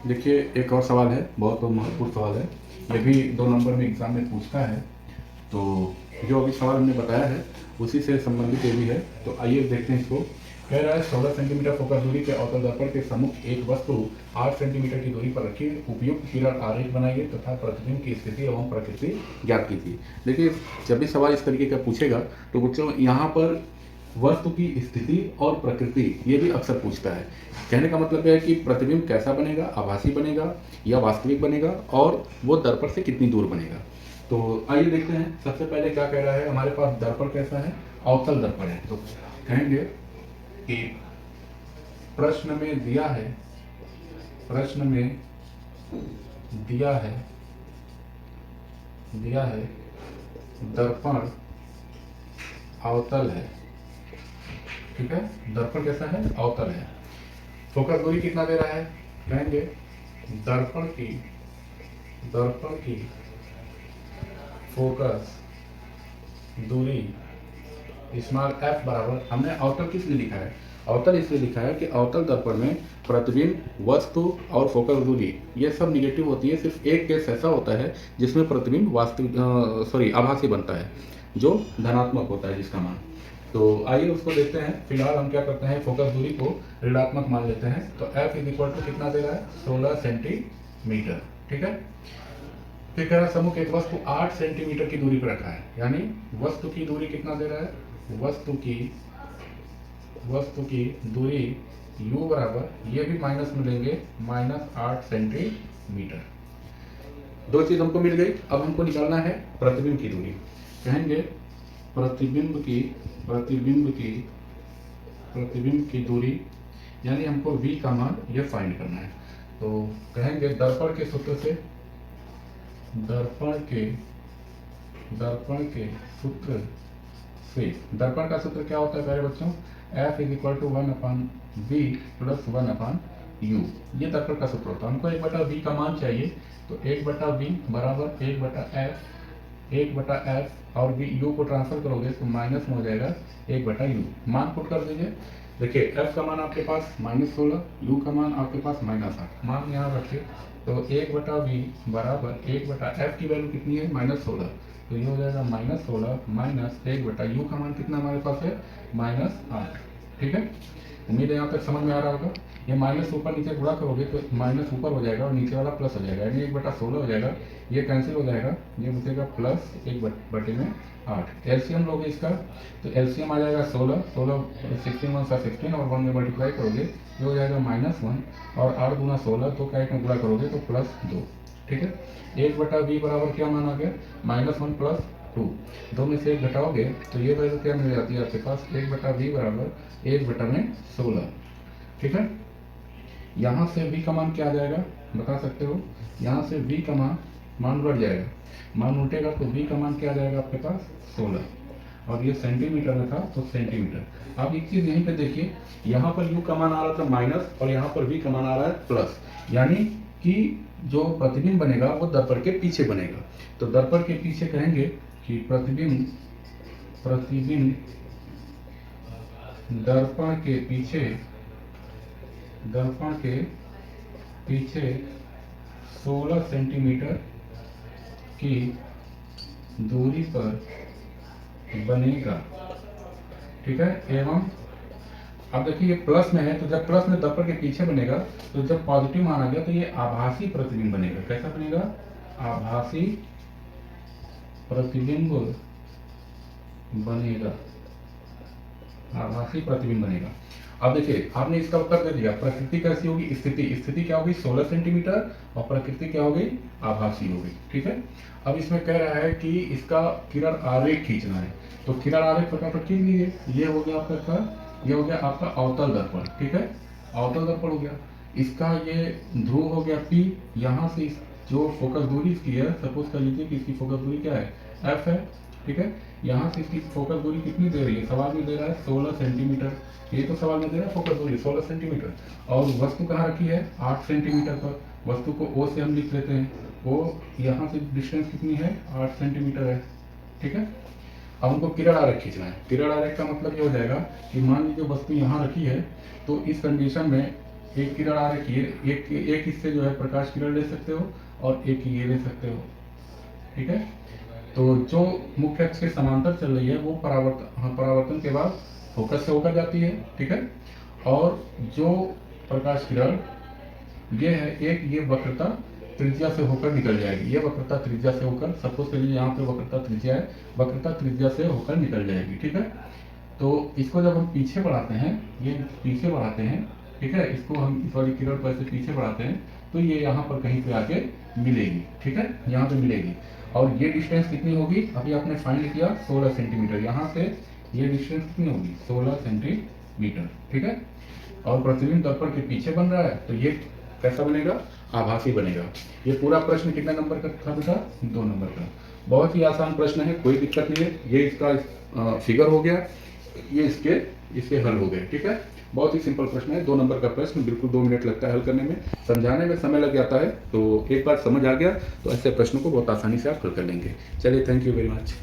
देखिए, एक और सवाल है, बहुत महत्वपूर्ण सवाल है। ये भी 2 नंबर में एग्ज़ाम में पूछता है। तो जो अभी सवाल हमने बताया है, उसी से संबंधित ये भी है। तो आइए देखते हैं इसको। कह रहा है 16 सेंटीमीटर फोकस दूरी के अवतल दर्पण के सम्मुख एक वस्तु 8 सेंटीमीटर की दूरी पर रखी, उपयुक्त किरण आरेख बनाइए तथा प्रतिबिंब की स्थिति एवं प्रकृति ज्ञात कीजिए। देखिए, जब भी सवाल इस तरीके का पूछेगा तो बच्चों यहाँ पर वस्तु की स्थिति और प्रकृति ये भी अक्सर पूछता है। कहने का मतलब है कि प्रतिबिंब कैसा बनेगा, आभासी बनेगा या वास्तविक बनेगा, और वो दर्पण से कितनी दूर बनेगा। तो आइए देखते हैं। सबसे पहले क्या कह रहा है, हमारे पास दर्पण कैसा है, अवतल दर्पण है। तो कहेंगे कि प्रश्न में दिया है, प्रश्न में दिया है दर्पण अवतल है। ठीक है, दर्पण कैसा है, अवतल है। फोकस दूरी कितना दे रहा है, कहेंगे दर्पण की फोकस दूरी स्मॉल f बराबर, हमने अवतल किस लिए लिखा है, अवतल इसलिए लिखा है कि अवतल दर्पण में प्रतिबिंब, वस्तु और फोकस दूरी ये सब निगेटिव होती है। सिर्फ एक केस ऐसा होता है जिसमें प्रतिबिंब वास्तविक आभासी बनता है, जो धनात्मक होता है जिसका मान। तो आइए उसको देखते हैं। फिलहाल हम क्या करते हैं, फोकस दूरी को ऋणात्मक मान लेते हैं। तो f इक्वल टू कितना दे रहा है, 16 सेंटीमीटर। ठीक है, फिर कह रहा है समूह एक वस्तु 8 सेंटीमीटर की दूरी पर रखा है, यानी वस्तु की दूरी कितना दे रहा है, वस्तु की दूरी u बराबर, ये भी माइनस में लेंगे, -8 सेंटीमीटर। दो चीज हमको मिल गई। अब हमको निकालना है प्रतिबिंब की दूरी। कहेंगे प्रतिबिंब की दूरी, यानी हमको v का मान ये फाइंड करना है। तो कहेंगे दर्पण के सूत्र से, दर्पण का सूत्र क्या होता है प्यारे बच्चों, f is equal to 1/v plus 1/u। ये दर्पण का सूत्र होता है। हमको 1/v का मान चाहिए, तो 1/v बराबर 1/f और u को ट्रांसफर करोगे तो माइनस में हो जाएगा 1/u। मान पुट कर दीजिए। देखिए, f का मान आपके पास -16, u का मान आपके पास -8। मान यहाँ रखिए, तो 1/v बराबर 1/f की वैल्यू कितनी है, -16। तो ये हो जाएगा -16 माइनस 1/u का मान कितना हमारे पास है, -8। ठीक है, उम्मीद है यहाँ तक समझ में आ रहा होगा। ये माइनस ऊपर नीचे गुणा करोगे तो माइनस ऊपर हो जाएगा और नीचे वाला प्लस हो जाएगा, यानी 1/16 हो जाएगा। ये कैंसिल हो जाएगा, ये बचेगा प्लस 1/8। एलसीएम लोगे इसका, तो एलसीएम आ जाएगा 16, 16 1 16 और 1 में मल्टीप्लाई करोगे, ये हो जाएगा -1 और 8 गुना 16, तो क्या में गुणा करोगे तो +2। ठीक है, 1/v बराबर क्या मान आ गया, -1 प्लस 2। 2 में से 1 घटाओगे तो ये वैल्यू क्या मिल जाती है आपके पास, 1/v बराबर 1/16। ठीक है, यहाँ से v का मान क्या आ जाएगा बता सकते हो, यहाँ से v का मान उलट जाएगा, मान उल्टेगा तो v का मान क्या आ जाएगा आपके पास 16, और ये सेंटीमीटर में था तो सेंटीमीटर। अब एक चीज यहीं पे देखिए, यहाँ पर u का मान आ रहा था माइनस और यहाँ पर v का मान आ रहा है प्लस, यानी कि जो प्रतिबिंब बनेगा वो दर्पण के पीछे बनेगा। तो दर्पण के पीछे कहेंगे कि प्रतिबिंब दर्पण के पीछे 16 सेंटीमीटर की दूरी पर बनेगा। ठीक है, एवं अब देखिए ये प्लस में है, तो जब प्लस में दर्पण के पीछे बनेगा, तो जब पॉजिटिव मान आ गया तो ये आभासी प्रतिबिंब बनेगा। कैसा बनेगा, आभासी प्रतिबिंब बनेगा। अब देखिए, आपने इसका उत्तर दे दिया। प्रकृति कैसी होगी, स्थिति क्या होगी 16 सेंटीमीटर, और प्रकृति क्या होगी, आभासी होगी। ठीक है, अब इसमें कह रहा है कि इसका किरण आरेख खींचना है, तो किरण आरेख फटाफट खींच लीजिए। ये हो गया आपका अवतल दर्पण। ठीक है, अवतल दर्पण हो गया। इसका ये ध्रुव हो गया P। यहाँ से जो फोकस दूरी इसकी है, सपोज कर लीजिए कि इसकी फोकस दूरी क्या है, F है। ठीक है, यहाँ से इसकी फोकस दूरी कितनी दे रही है, सवाल में दे रहा है 16 सेंटीमीटर। ये तो सवाल में दे रहा है फोकस दूरी 16 सेंटीमीटर, और वस्तु कहाँ रखी है 8 सेंटीमीटर पर। वस्तु को O से हम लिख लेते हैं, O यहाँ से डिस्टेंस कितनी है 8 सेंटीमीटर है। ठीक है, अब हमको किरण आरेख खींचना है। किरण आरेख का मतलब ये हो जाएगा कि मान लीजिए वस्तु यहाँ रखी है, तो इस कंडीशन में एक किरण आ रही है, एक इससे जो है प्रकाश किरण ले सकते हो और एक ये ले सकते हो, ठीक है। तो जो मुख्य अक्ष के समांतर चल रही है वो परावर्तन के बाद फोकस से होकर जाती है, ठीक है। और जो प्रकाश किरण ये है एक, ये वक्रता त्रिज्या से होकर निकल जाएगी, ये वक्रता त्रिज्या से होकर, सपोज करिए यहाँ पे वक्रता त्रिज्या है, वक्रता त्रिज्या से होकर निकल जाएगी, ठीक है। तो इसको जब हम पीछे बढ़ाते हैं, ये पीछे बढ़ाते हैं, ठीक है, इसको हम इस वाली किरण को ऐसे पीछे बढ़ाते हैं तो ये यहाँ पर कहीं पे आके मिलेगी, ठीक है, यहाँ पे मिलेगी। और ये डिस्टेंस कितनी होगी, अभी आपने फाइंड किया 16 सेंटीमीटर, यहाँ से ये डिस्टेंस कितनी होगी 16 सेंटीमीटर, ठीक है। और प्रतिबिंब दर्पण के पीछे बन रहा है तो ये कैसा बनेगा, आभासी बनेगा। ये पूरा प्रश्न कितने नंबर का था बेटा, 2 नंबर का। बहुत ही आसान प्रश्न है, कोई दिक्कत नहीं है। ये इसका फिगर हो गया, ये इसके हल हो गए, ठीक है। बहुत ही सिंपल प्रश्न है, 2 नंबर का प्रश्न, बिल्कुल 2 मिनट लगता है हल करने में, समझाने में समय लग जाता है। तो एक बार समझ आ गया तो ऐसे प्रश्नों को बहुत आसानी से आप हल कर लेंगे। चलिए, थैंक यू वेरी मच।